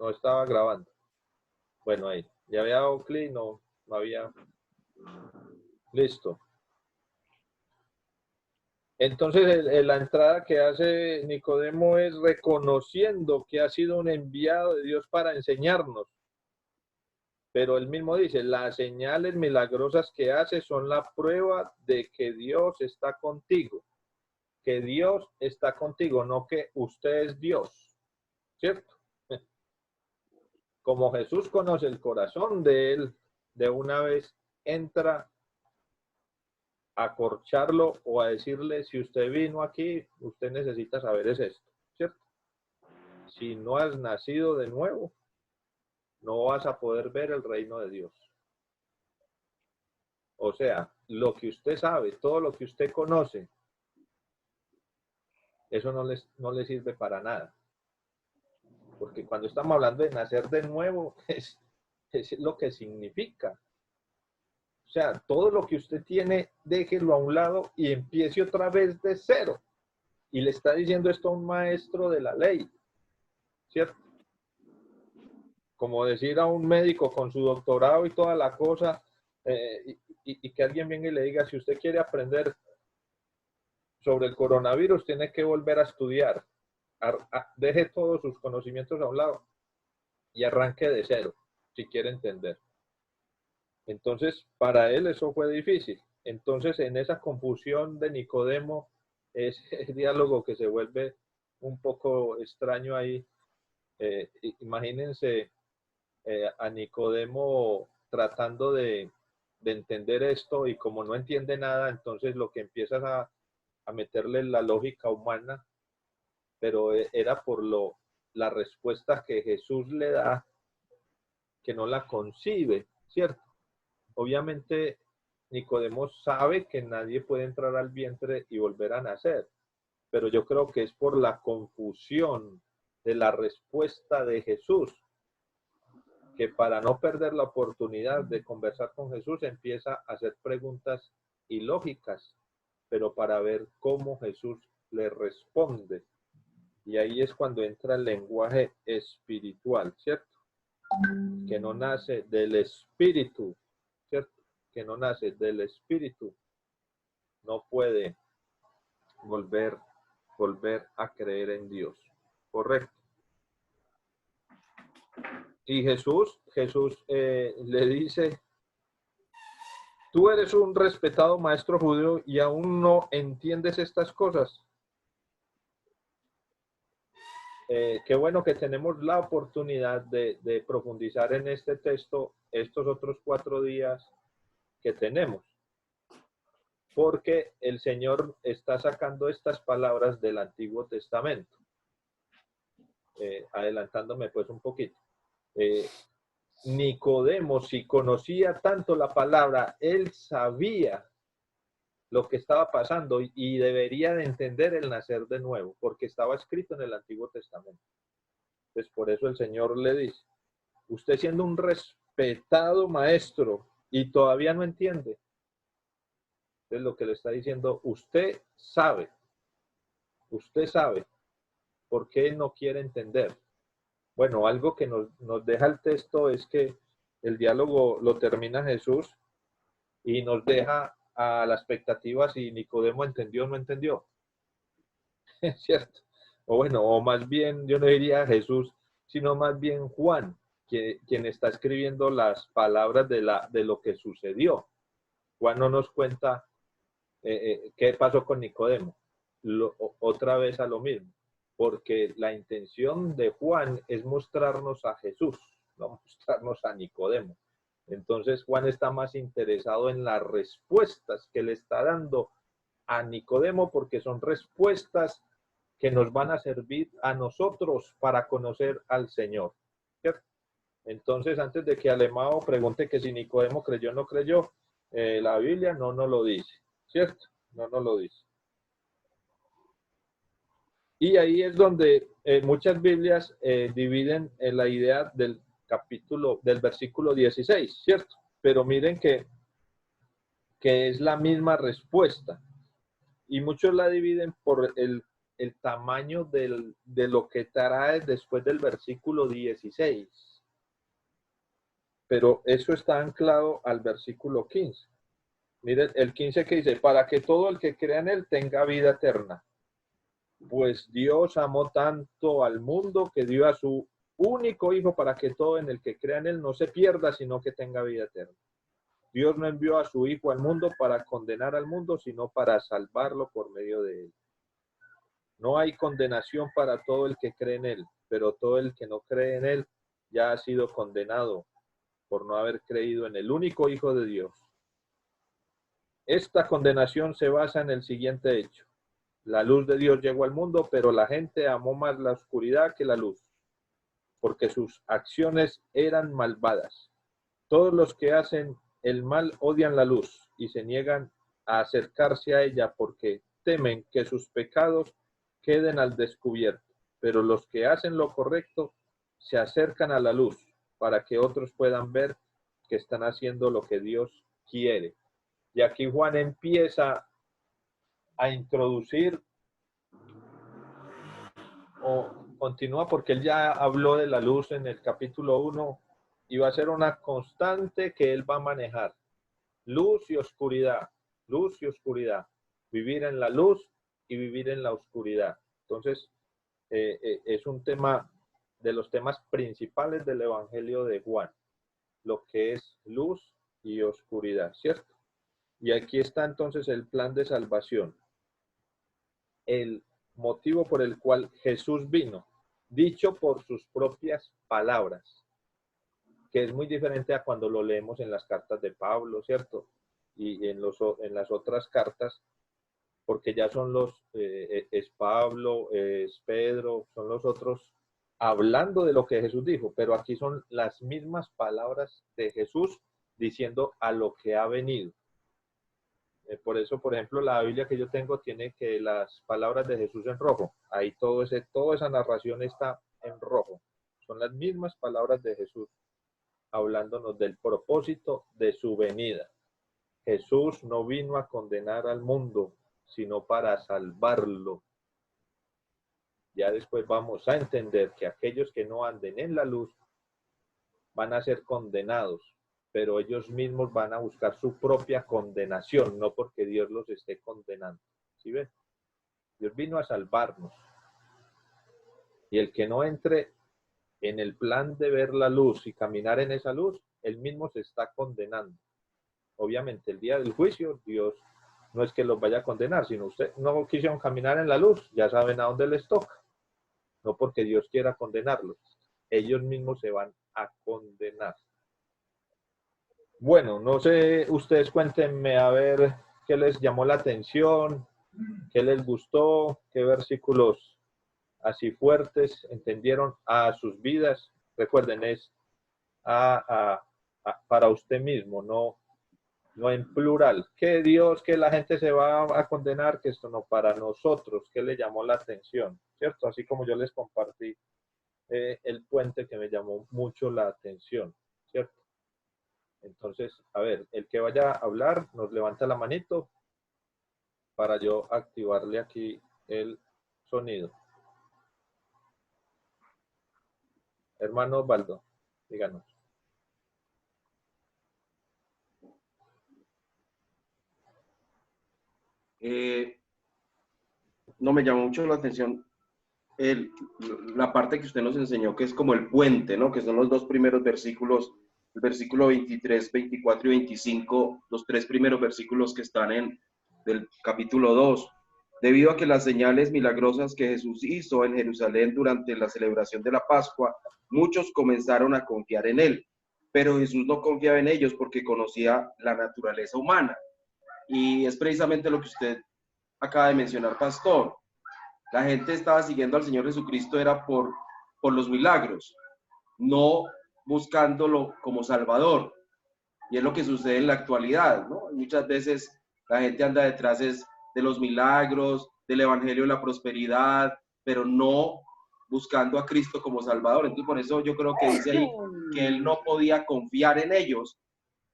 No estaba grabando. Bueno, ahí. Ya había dado clic, no había. Listo. Entonces, la entrada que hace Nicodemo es reconociendo que ha sido un enviado de Dios para enseñarnos. Pero él mismo dice, las señales milagrosas que hace son la prueba de que Dios está contigo. Que Dios está contigo, no que usted es Dios. ¿Cierto? Como Jesús conoce el corazón de él, de una vez entra a corcharlo o a decirle, si usted vino aquí, usted necesita saber es esto, ¿cierto? Si no has nacido de nuevo, no vas a poder ver el reino de Dios. O sea, lo que usted sabe, todo lo que usted conoce, eso no le sirve para nada. Porque cuando estamos hablando de nacer de nuevo, es lo que significa. O sea, todo lo que usted tiene, déjelo a un lado y empiece otra vez de cero. Y le está diciendo esto a un maestro de la ley, ¿cierto? Como decir a un médico con su doctorado y toda la cosa, y que alguien venga y le diga, si usted quiere aprender sobre el coronavirus, tiene que volver a estudiar. Deje todos sus conocimientos a un lado y arranque de cero, si quiere entender. Entonces, para él eso fue difícil. Entonces, en esa confusión de Nicodemo, ese diálogo que se vuelve un poco extraño ahí, imagínense a Nicodemo tratando de entender esto y como no entiende nada, entonces lo que empiezas a meterle la lógica humana, pero era por la respuesta que Jesús le da, que no la concibe, ¿cierto? Obviamente Nicodemo sabe que nadie puede entrar al vientre y volver a nacer, pero yo creo que es por la confusión de la respuesta de Jesús, que para no perder la oportunidad de conversar con Jesús empieza a hacer preguntas ilógicas, pero para ver cómo Jesús le responde. Y ahí es cuando entra el lenguaje espiritual, ¿cierto? Que no nace del espíritu, ¿cierto? Que no nace del espíritu, no puede volver a creer en Dios. Correcto. Y Jesús le dice, tú eres un respetado maestro judío y aún no entiendes estas cosas. Qué bueno que tenemos la oportunidad de profundizar en este texto estos otros 4 días que tenemos. Porque el Señor está sacando estas palabras del Antiguo Testamento. Adelantándome pues un poquito. Nicodemo, si conocía tanto la palabra, él sabía lo que estaba pasando y debería de entender el nacer de nuevo, porque estaba escrito en el Antiguo Testamento. Entonces, por eso el Señor le dice, usted siendo un respetado maestro y todavía no entiende, es lo que le está diciendo, usted sabe, ¿por qué no quiere entender? Bueno, algo que nos deja el texto es que el diálogo lo termina Jesús y nos deja a la expectativa si Nicodemo entendió o no entendió. ¿Cierto? O bueno, o más bien, yo no diría Jesús, sino más bien Juan, quien está escribiendo las palabras de lo que sucedió. Juan no nos cuenta qué pasó con Nicodemo. Otra vez a lo mismo, porque la intención de Juan es mostrarnos a Jesús, no mostrarnos a Nicodemo. Entonces Juan está más interesado en las respuestas que le está dando a Nicodemo, porque son respuestas que nos van a servir a nosotros para conocer al Señor, ¿cierto? Entonces, antes de que Alemão pregunte que si Nicodemo creyó o no creyó, la Biblia no nos lo dice, ¿cierto? No nos lo dice. Y ahí es donde muchas Biblias dividen la idea del versículo 16, ¿cierto? Pero miren que es la misma respuesta. Y muchos la dividen por el tamaño de lo que trae después del versículo 16. Pero eso está anclado al versículo 15. Miren, el 15 que dice, para que todo el que crea en él tenga vida eterna. Pues Dios amó tanto al mundo que dio a su único hijo para que todo en el que crea en él no se pierda, sino que tenga vida eterna. Dios no envió a su hijo al mundo para condenar al mundo, sino para salvarlo por medio de él. No hay condenación para todo el que cree en él, pero todo el que no cree en él ya ha sido condenado por no haber creído en el único Hijo de Dios. Esta condenación se basa en el siguiente hecho. La luz de Dios llegó al mundo, pero la gente amó más la oscuridad que la luz, porque sus acciones eran malvadas. Todos los que hacen el mal odian la luz y se niegan a acercarse a ella porque temen que sus pecados queden al descubierto. Pero los que hacen lo correcto se acercan a la luz para que otros puedan ver que están haciendo lo que Dios quiere. Y aquí Juan empieza a introducir, o continúa porque él ya habló de la luz en el capítulo 1 y va a ser una constante que él va a manejar. Luz y oscuridad, luz y oscuridad. Vivir en la luz y vivir en la oscuridad. Entonces, es un tema de los temas principales del Evangelio de Juan, lo que es luz y oscuridad, ¿cierto? Y aquí está entonces el plan de salvación. El motivo por el cual Jesús vino, dicho por sus propias palabras, que es muy diferente a cuando lo leemos en las cartas de Pablo, ¿cierto? Y en las otras cartas, porque ya son es Pablo, es Pedro, son los otros hablando de lo que Jesús dijo, pero aquí son las mismas palabras de Jesús diciendo a lo que ha venido. Por eso, por ejemplo, la Biblia que yo tengo tiene que las palabras de Jesús en rojo. Ahí toda esa narración está en rojo. Son las mismas palabras de Jesús hablándonos del propósito de su venida. Jesús no vino a condenar al mundo, sino para salvarlo. Ya después vamos a entender que aquellos que no anden en la luz van a ser condenados, pero ellos mismos van a buscar su propia condenación, no porque Dios los esté condenando. ¿Sí ven? Dios vino a salvarnos. Y el que no entre en el plan de ver la luz y caminar en esa luz, él mismo se está condenando. Obviamente, el día del juicio, Dios no es que los vaya a condenar, sino usted no quisieron caminar en la luz, ya saben a dónde les toca. No porque Dios quiera condenarlos, ellos mismos se van a condenar. Bueno, no sé, ustedes cuéntenme a ver qué les llamó la atención, qué les gustó, qué versículos así fuertes entendieron a sus vidas. Recuerden, es para usted mismo, no en plural. Que Dios, que la gente se va a condenar, que esto no, para nosotros, que le llamó la atención, ¿cierto? Así como yo les compartí el puente que me llamó mucho la atención, ¿cierto? Entonces, a ver, el que vaya a hablar nos levanta la manito para yo activarle aquí el sonido. Hermano Osvaldo, díganos. No me llamó mucho la atención la parte que usted nos enseñó, que es como el puente, ¿no? Que son los dos primeros versículos, el versículo 23, 24 y 25, los tres primeros versículos que están del capítulo 2. Debido a que las señales milagrosas que Jesús hizo en Jerusalén durante la celebración de la Pascua, muchos comenzaron a confiar en él, pero Jesús no confiaba en ellos porque conocía la naturaleza humana. Y es precisamente lo que usted acaba de mencionar, pastor. La gente estaba siguiendo al Señor Jesucristo era por los milagros, no buscándolo como Salvador. Y es lo que sucede en la actualidad, ¿no? Muchas veces la gente anda detrás de los milagros, del Evangelio de la prosperidad, pero no buscando a Cristo como Salvador. Entonces, por eso yo creo que dice ahí que él no podía confiar en ellos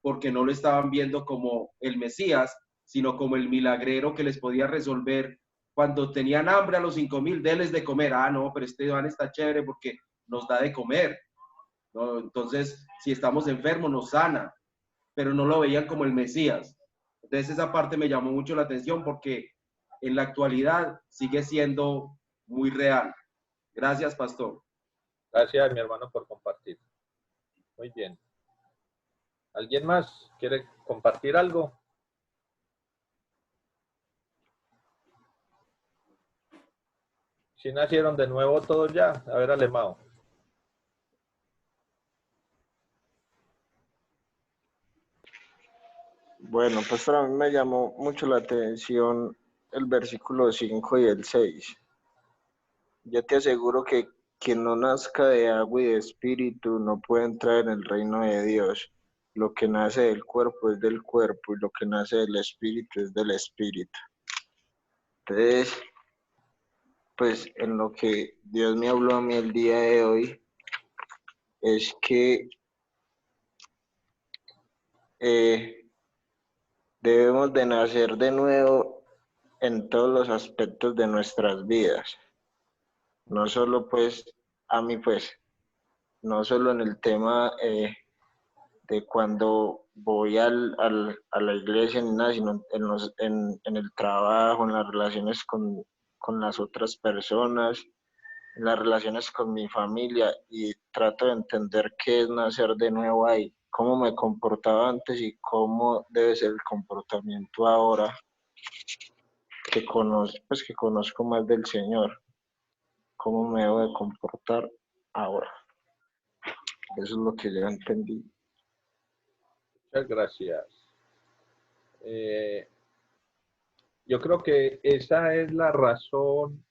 porque no lo estaban viendo como el Mesías, sino como el milagrero que les podía resolver cuando tenían hambre a los 5.000, deles de comer. Ah, no, pero este Iván está chévere porque nos da de comer, ¿no? Entonces, si estamos enfermos, nos sana, pero no lo veían como el Mesías. Entonces, esa parte me llamó mucho la atención porque en la actualidad sigue siendo muy real. Gracias, pastor. Gracias, mi hermano, por compartir. Muy bien. ¿Alguien más quiere compartir algo? Si nacieron de nuevo todos ya. A ver, Alemão. Bueno, pues para mí me llamó mucho la atención el versículo 5 y el 6. Yo te aseguro que quien no nazca de agua y de espíritu no puede entrar en el reino de Dios. Lo que nace del cuerpo es del cuerpo y lo que nace del espíritu es del espíritu. Entonces, pues en lo que Dios me habló a mí el día de hoy es que debemos de nacer de nuevo en todos los aspectos de nuestras vidas. No solo pues, a mí pues, no solo en el tema de cuando voy a la iglesia ni nada, sino en el trabajo, en las relaciones con las otras personas, en las relaciones con mi familia, y trato de entender qué es nacer de nuevo ahí, cómo me comportaba antes y cómo debe ser el comportamiento ahora que conozco más del Señor, cómo me debo de comportar ahora. Eso es lo que yo entendí. Muchas gracias. Yo creo que esa es la razón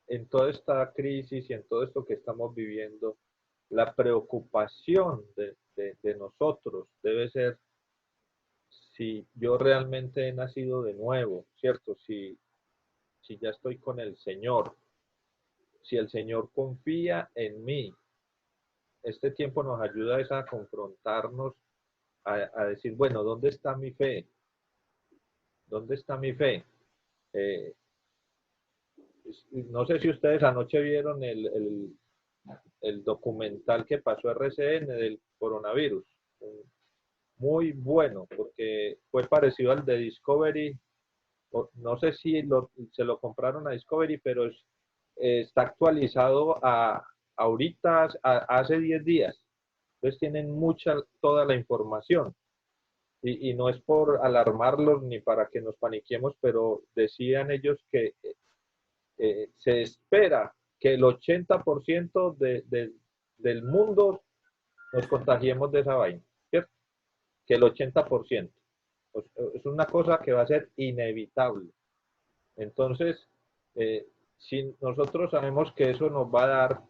en toda esta crisis y en todo esto que estamos viviendo. La preocupación de nosotros debe ser si yo realmente he nacido de nuevo, ¿cierto? Si ya estoy con el Señor, si el Señor confía en mí. Este tiempo nos ayuda a confrontarnos, a decir, bueno, ¿dónde está mi fe? ¿Dónde está mi fe? Eh, no sé si ustedes anoche vieron el documental que pasó RCN del coronavirus. Muy bueno, porque fue parecido al de Discovery. No sé si se lo compraron a Discovery, pero está actualizado ahorita, hace 10 días. Entonces tienen toda la información. Y no es por alarmarlos ni para que nos paniquemos, pero decían ellos que se espera que el 80% del mundo nos contagiemos de esa vaina, ¿cierto? Que el 80%. Pues, es una cosa que va a ser inevitable. Entonces, si nosotros sabemos que eso nos va a dar,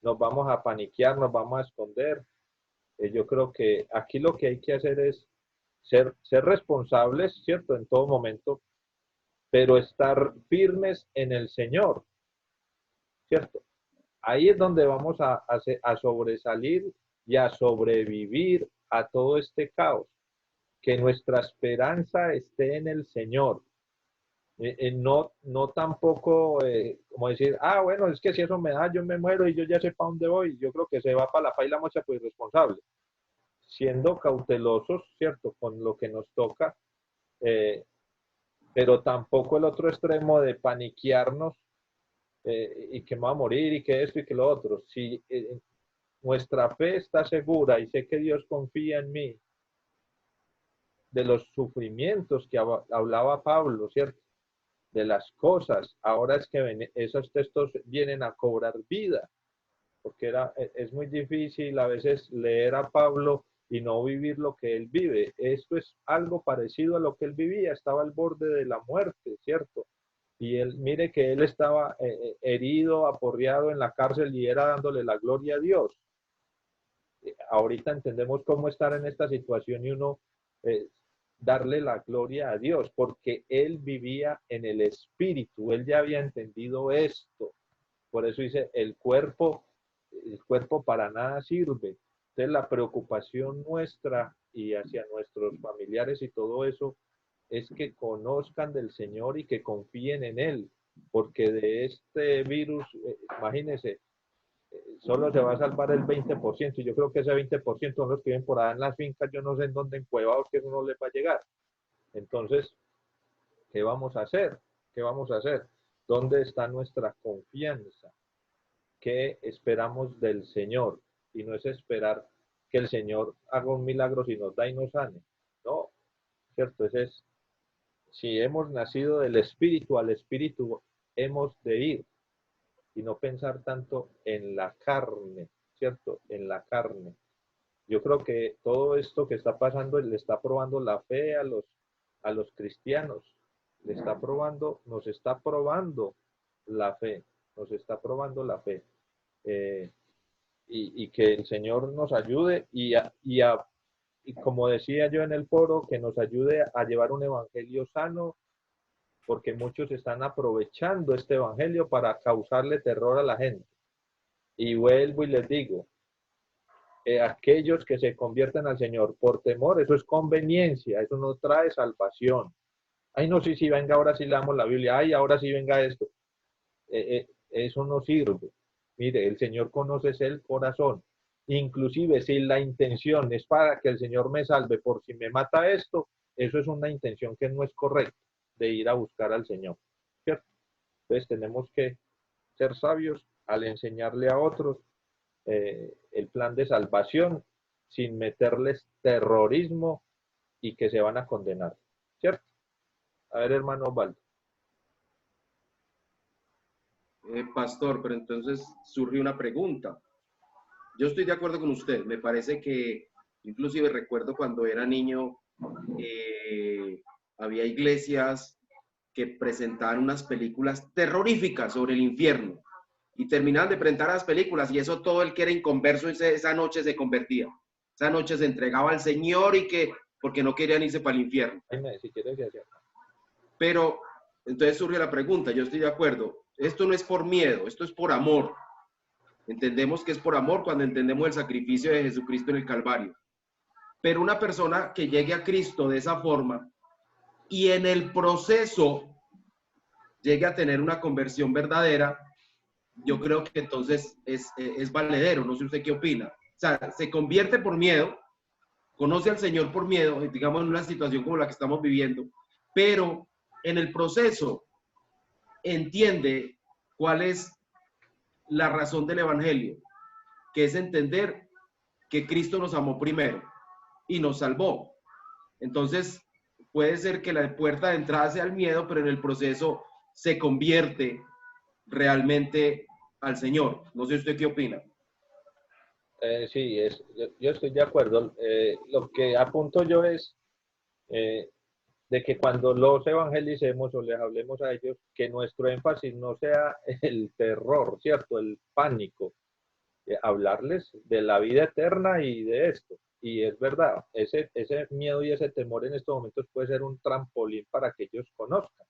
nos vamos a paniquear, nos vamos a esconder, yo creo que aquí lo que hay que hacer es ser responsables, ¿cierto? En todo momento, pero estar firmes en el Señor, ¿cierto? Ahí es donde vamos a sobresalir y a sobrevivir a todo este caos. Que nuestra esperanza esté en el Señor. No tampoco como decir, bueno, es que si eso me da, yo me muero y yo ya sé para dónde voy. Yo creo que se va para la paila mocha, pues irresponsable. Siendo cautelosos, ¿cierto? Con lo que nos toca, pero tampoco el otro extremo de paniquearnos y que me va a morir y que esto y que lo otro. Si nuestra fe está segura y sé que Dios confía en mí, de los sufrimientos que hablaba Pablo, ¿cierto? De las cosas, ahora es que esos textos vienen a cobrar vida, porque es muy difícil a veces leer a Pablo y no vivir lo que él vive. Esto es algo parecido a lo que él vivía, estaba al borde de la muerte, ¿cierto? Y él, mire que él estaba herido, aporreado en la cárcel y era dándole la gloria a Dios. Ahorita entendemos cómo estar en esta situación y uno darle la gloria a Dios, porque él vivía en el Espíritu, él ya había entendido esto. Por eso dice, el cuerpo para nada sirve. Entonces la preocupación nuestra y hacia nuestros familiares y todo eso es que conozcan del Señor y que confíen en Él, porque de este virus, imagínense, solo se va a salvar el 20%, y yo creo que ese 20% son los que viven por allá en las fincas, yo no sé en dónde encuevados, que eso no les va a llegar. Entonces, ¿qué vamos a hacer? ¿Qué vamos a hacer? ¿Dónde está nuestra confianza? ¿Qué esperamos del Señor? Y no es esperar que el Señor haga un milagro si nos da y nos sane. No, ¿cierto? Ese es, si hemos nacido del Espíritu, al Espíritu hemos de ir y no pensar tanto en la carne, ¿cierto? En la carne. Yo creo que todo esto que está pasando le está probando la fe a los cristianos. Le está probando, nos está probando la fe, nos está probando la fe. Y que el Señor nos ayude y como decía yo en el foro, que nos ayude a llevar un evangelio sano, porque muchos están aprovechando este evangelio para causarle terror a la gente. Y vuelvo y les digo, aquellos que se convierten al Señor por temor, eso es conveniencia, eso no trae salvación. Ay, no, sí, venga, ahora sí leamos la Biblia, ay, ahora sí venga esto. Eso no sirve. Mire, el Señor conoce el corazón. Inclusive si la intención es para que el Señor me salve por si me mata esto, eso es una intención que no es correcta de ir a buscar al Señor, ¿cierto? Entonces tenemos que ser sabios al enseñarle a otros el plan de salvación sin meterles terrorismo y que se van a condenar, ¿cierto? A ver, hermano Osvaldo. Pastor, pero entonces surge una pregunta. Yo estoy de acuerdo con usted. Me parece que, inclusive recuerdo cuando era niño, había iglesias que presentaban unas películas terroríficas sobre el infierno y terminaban de presentar las películas y eso todo el que era inconverso esa noche se convertía. Esa noche se entregaba al Señor y que porque no querían irse para el infierno. Si quieres decir. Pero entonces surge la pregunta, yo estoy de acuerdo, esto no es por miedo, esto es por amor. Entendemos que es por amor cuando entendemos el sacrificio de Jesucristo en el Calvario. Pero una persona que llegue a Cristo de esa forma y en el proceso llegue a tener una conversión verdadera, yo creo que entonces es valedero. No sé usted qué opina. O sea, se convierte por miedo, conoce al Señor por miedo, digamos en una situación como la que estamos viviendo, pero en el proceso entiende cuál es la razón del evangelio, que es entender que Cristo nos amó primero y nos salvó. Entonces, puede ser que la puerta de entrada sea el miedo, pero en el proceso se convierte realmente al Señor. No sé usted qué opina. Sí, yo estoy de acuerdo. Lo que apunto yo es de que cuando los evangelicemos o les hablemos a ellos, que nuestro énfasis no sea el terror, ¿cierto? El pánico. Hablarles de la vida eterna y de esto. Y es verdad, ese miedo y ese temor en estos momentos puede ser un trampolín para que ellos conozcan.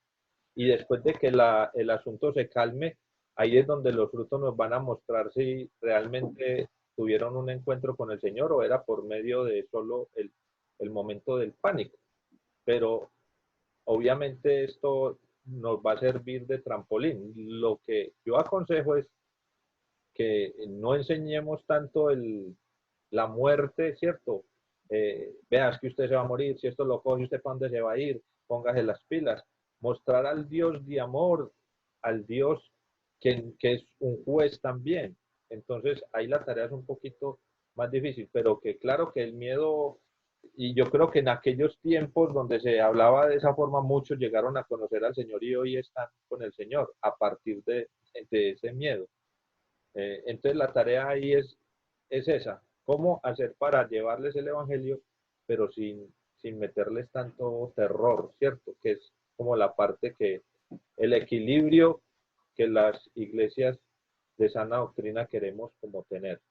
Y después de que el asunto se calme, ahí es donde los frutos nos van a mostrar si realmente tuvieron un encuentro con el Señor o era por medio de solo el momento del pánico. Pero obviamente esto nos va a servir de trampolín. Lo que yo aconsejo es que no enseñemos tanto la muerte, ¿cierto? Veas que usted se va a morir, si esto lo coge, usted para dónde se va a ir, póngase las pilas. Mostrar al Dios de amor, al Dios que es un juez también. Entonces, ahí la tarea es un poquito más difícil, pero que claro que el miedo, y yo creo que en aquellos tiempos donde se hablaba de esa forma, muchos llegaron a conocer al Señor y hoy están con el Señor a partir de ese miedo. Entonces la tarea ahí es esa, cómo hacer para llevarles el evangelio, pero sin meterles tanto terror, ¿cierto? Que es como la parte que, el equilibrio que las iglesias de sana doctrina queremos como tener.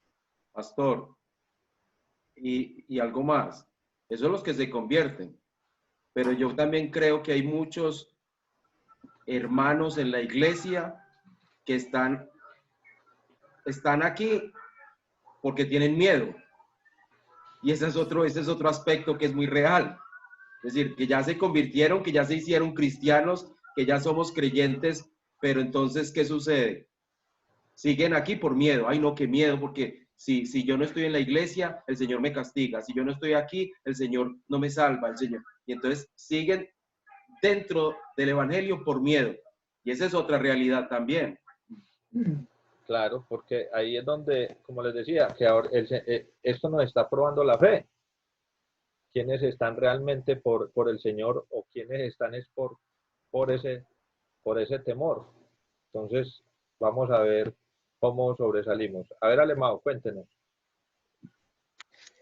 Pastor, y algo más, esos son los que se convierten, pero yo también creo que hay muchos hermanos en la iglesia que están aquí porque tienen miedo. Y ese es otro aspecto que es muy real. Es decir, que ya se convirtieron, que ya se hicieron cristianos, que ya somos creyentes, pero entonces, ¿qué sucede? Siguen aquí por miedo. Ay, no, qué miedo, porque si yo no estoy en la iglesia, el Señor me castiga. Si yo no estoy aquí, el Señor no me salva, el Señor. Y entonces siguen dentro del Evangelio por miedo. Y esa es otra realidad también. Claro, porque ahí es donde, como les decía, que ahora esto nos está probando la fe. Quiénes están realmente por el Señor o quiénes están es por ese temor. Entonces, vamos a ver cómo sobresalimos. A ver, Alemão, cuéntenos.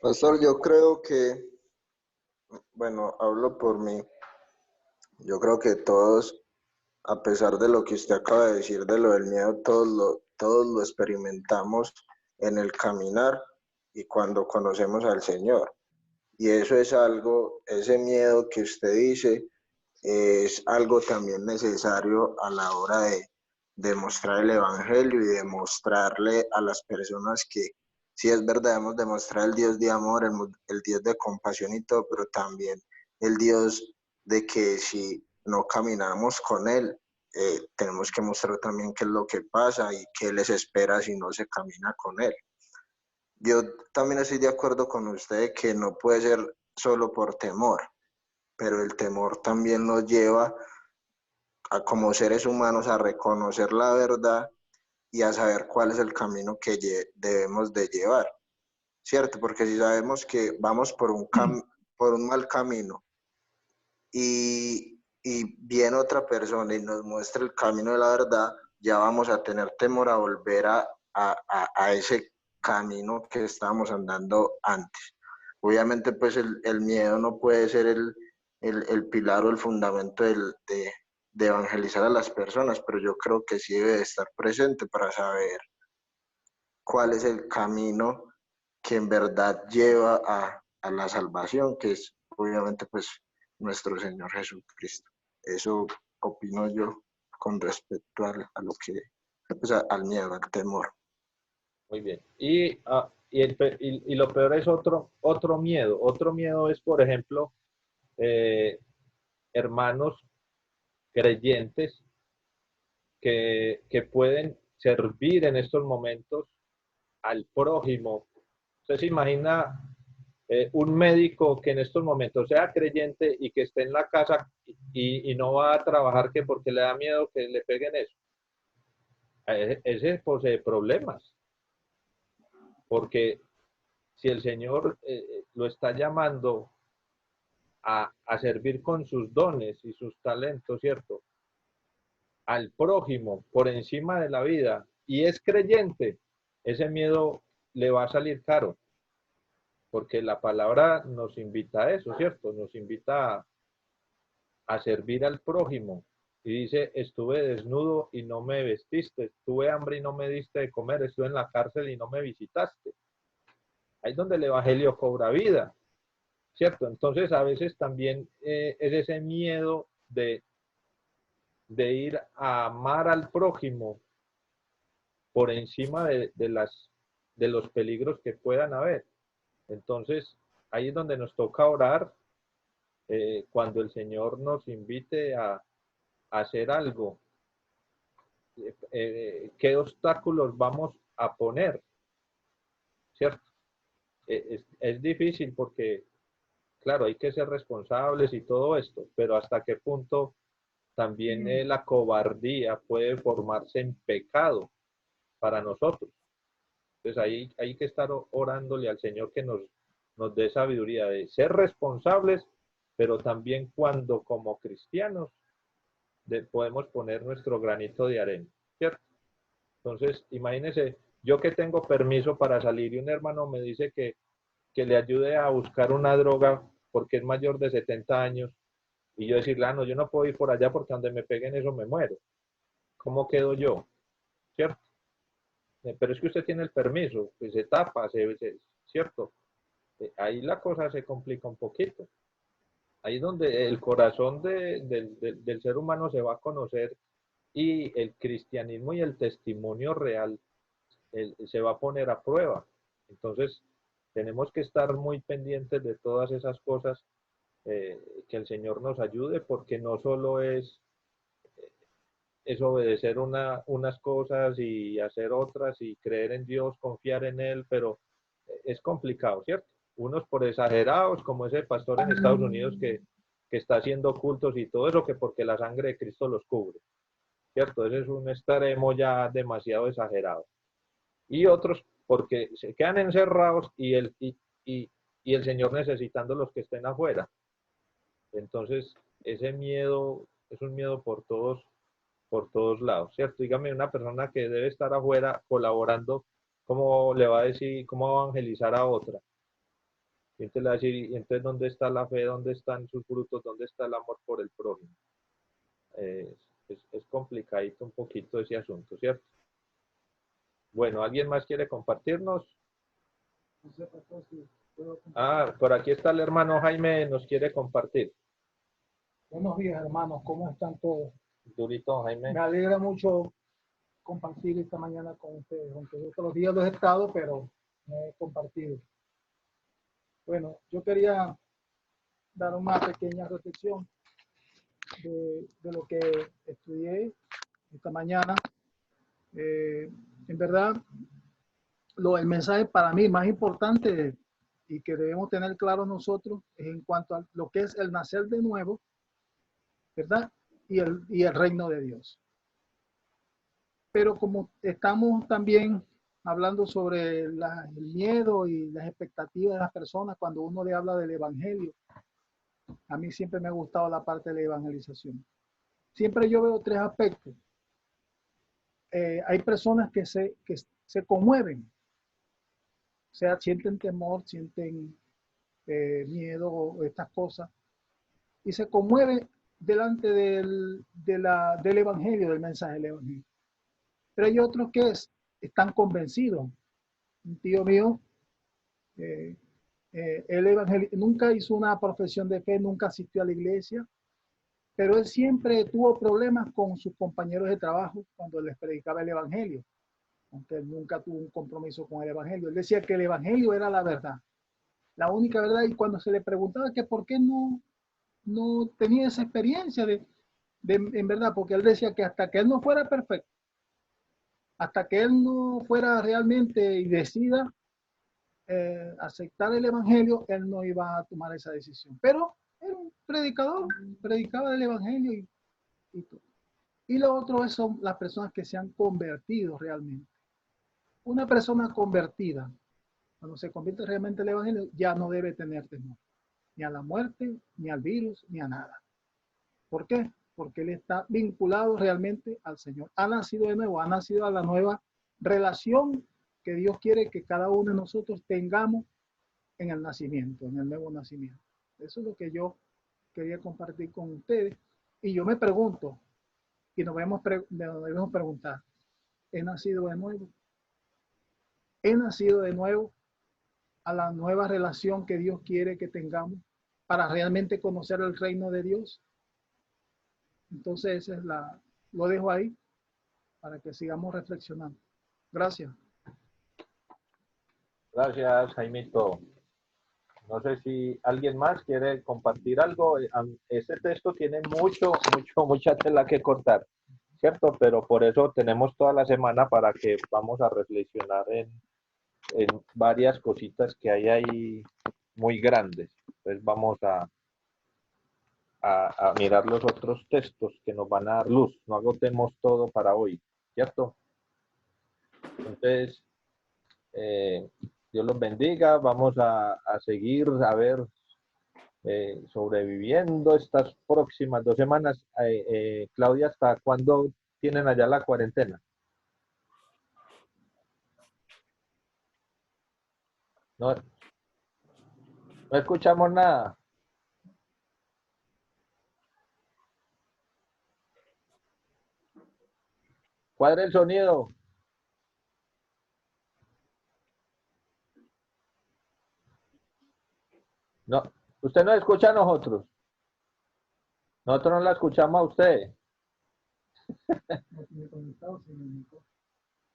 Pastor, yo creo que, bueno, hablo por mí. Yo creo que todos, a pesar de lo que usted acaba de decir de lo del miedo, todos lo experimentamos en el caminar y cuando conocemos al Señor. Y eso es algo, ese miedo que usted dice, es algo también necesario a la hora de demostrar el Evangelio y demostrarle a las personas que sí es verdad, debemos demostrar el Dios de amor, el Dios de compasión y todo, pero también el Dios de que si no caminamos con Él, tenemos que mostrar también qué es lo que pasa y qué les espera si no se camina con Él. Yo también estoy de acuerdo con usted que no puede ser solo por temor, pero el temor también nos lleva a como seres humanos a reconocer la verdad y a saber cuál es el camino que debemos de llevar, ¿cierto? Porque si sabemos que vamos por un mal camino y viene otra persona y nos muestra el camino de la verdad, ya vamos a tener temor a volver a ese camino que estábamos andando antes. Obviamente, pues el miedo no puede ser el pilar o el fundamento de evangelizar a las personas, pero yo creo que sí debe de estar presente para saber cuál es el camino que en verdad lleva a la salvación, que es obviamente pues nuestro Señor Jesucristo. Eso opino yo con respecto a lo que, pues, al miedo, al temor. Muy bien. Y lo peor es otro miedo. Otro miedo es, por ejemplo, hermanos creyentes que pueden servir en estos momentos al prójimo. Usted se imagina un médico que en estos momentos sea creyente y que esté en la casa y no va a trabajar que porque le da miedo que le peguen eso. Ese posee problemas, porque si el Señor lo está llamando a servir con sus dones y sus talentos, ¿cierto? Al prójimo por encima de la vida y es creyente, ese miedo le va a salir caro, porque la palabra nos invita a eso, ¿cierto? Nos invita a servir al prójimo. Y dice, estuve desnudo y no me vestiste, tuve hambre y no me diste de comer, estuve en la cárcel y no me visitaste. Ahí es donde el Evangelio cobra vida, ¿cierto? Entonces a veces también es ese miedo de ir a amar al prójimo por encima de los peligros que puedan haber. Entonces, ahí es donde nos toca orar cuando el Señor nos invite a hacer algo. ¿Qué obstáculos vamos a poner? ¿Cierto? Es difícil porque, claro, hay que ser responsables y todo esto, pero hasta qué punto también la cobardía puede formarse en pecado para nosotros. Entonces ahí hay que estar orándole al Señor que nos dé sabiduría de ser responsables, pero también cuando como cristianos podemos poner nuestro granito de arena, ¿cierto? Entonces, imagínense, yo que tengo permiso para salir y un hermano me dice que le ayude a buscar una droga porque es mayor de 70 años y yo decirle, no, yo no puedo ir por allá porque donde me peguen eso me muero. ¿Cómo quedo yo? ¿Cierto? Pero es que usted tiene el permiso, pues se tapa, ¿cierto? Ahí la cosa se complica un poquito. Ahí es donde el corazón del ser humano se va a conocer y el cristianismo y el testimonio real se va a poner a prueba. Entonces, tenemos que estar muy pendientes de todas esas cosas que el Señor nos ayude, porque no solo es obedecer unas cosas y hacer otras y creer en Dios, confiar en Él, pero es complicado, ¿cierto? Unos por exagerados, como ese pastor en Estados Unidos que está haciendo cultos y todo eso, que porque la sangre de Cristo los cubre, ¿cierto? Ese es un extremo ya demasiado exagerado. Y otros porque se quedan encerrados y el Señor necesitando los que estén afuera. Entonces, ese miedo es un miedo por todos lados, ¿cierto? Dígame, una persona que debe estar afuera colaborando, ¿cómo le va a decir, cómo va a evangelizar a otra? Y entonces le va a decir, ¿y entonces dónde está la fe? ¿Dónde están sus frutos? ¿Dónde está el amor por el prójimo? Es complicadito un poquito ese asunto, ¿cierto? Bueno, ¿alguien más quiere compartirnos? Ah, por aquí está el hermano Jaime, nos quiere compartir. Buenos días, hermanos. ¿Cómo están todos? Durito, Jaime. Me alegra mucho compartir esta mañana con ustedes, aunque yo todos los días lo he estado, pero me he compartido. Bueno, yo quería dar una pequeña reflexión de lo que estudié esta mañana. En verdad, el mensaje para mí más importante y que debemos tener claro nosotros es en cuanto a lo que es el nacer de nuevo, ¿verdad? Y el reino de Dios. Pero como estamos también hablando sobre el miedo y las expectativas de las personas cuando uno le habla del evangelio, a mí siempre me ha gustado la parte de la evangelización. Siempre yo veo tres aspectos. Hay personas que se conmueven, o sea, sienten temor, sienten miedo, estas cosas, y se conmueven delante del evangelio, del mensaje del evangelio. Pero hay otros que están convencidos. Un tío mío, él nunca hizo una profesión de fe, nunca asistió a la iglesia, pero él siempre tuvo problemas con sus compañeros de trabajo cuando les predicaba el evangelio, aunque él nunca tuvo un compromiso con el evangelio. Él decía que el evangelio era la verdad, la única verdad, y cuando se le preguntaba que por qué no tenía esa experiencia en verdad, porque él decía que hasta que él no fuera perfecto, hasta que él no fuera realmente y decida aceptar el evangelio, él no iba a tomar esa decisión. Pero era un predicador, predicaba el evangelio y todo. Y lo otro son las personas que se han convertido realmente. Una persona convertida, cuando se convierte realmente en el evangelio, ya no debe tener temor, ni a la muerte, ni al virus, ni a nada. ¿Por qué? Porque él está vinculado realmente al Señor. Ha nacido de nuevo, ha nacido a la nueva relación que Dios quiere que cada uno de nosotros tengamos en el nacimiento, en el nuevo nacimiento. Eso es lo que yo quería compartir con ustedes. Y yo me pregunto, y nos debemos preguntar, ¿he nacido de nuevo? ¿He nacido de nuevo a la nueva relación que Dios quiere que tengamos para realmente conocer el reino de Dios? Entonces, lo dejo ahí para que sigamos reflexionando. Gracias. Gracias, Jaimito. No sé si alguien más quiere compartir algo. Este texto tiene mucha tela que cortar, ¿cierto? Pero por eso tenemos toda la semana para que vamos a reflexionar en varias cositas que hay ahí muy grandes. Entonces vamos a mirar los otros textos que nos van a dar luz. No agotemos todo para hoy, ¿cierto? Entonces, Dios los bendiga. Vamos a seguir a ver sobreviviendo estas próximas 2 semanas. Claudia, ¿hasta cuándo tienen allá la cuarentena? No, no escuchamos nada. Cuadre el sonido. No, usted no escucha a nosotros. Nosotros no la escuchamos a usted.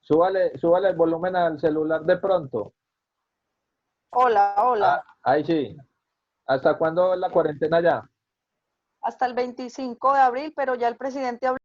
Súbale el volumen al celular de pronto. Hola, hola. Ahí sí. ¿Hasta cuándo la cuarentena ya? Hasta el 25 de abril, pero ya el presidente habló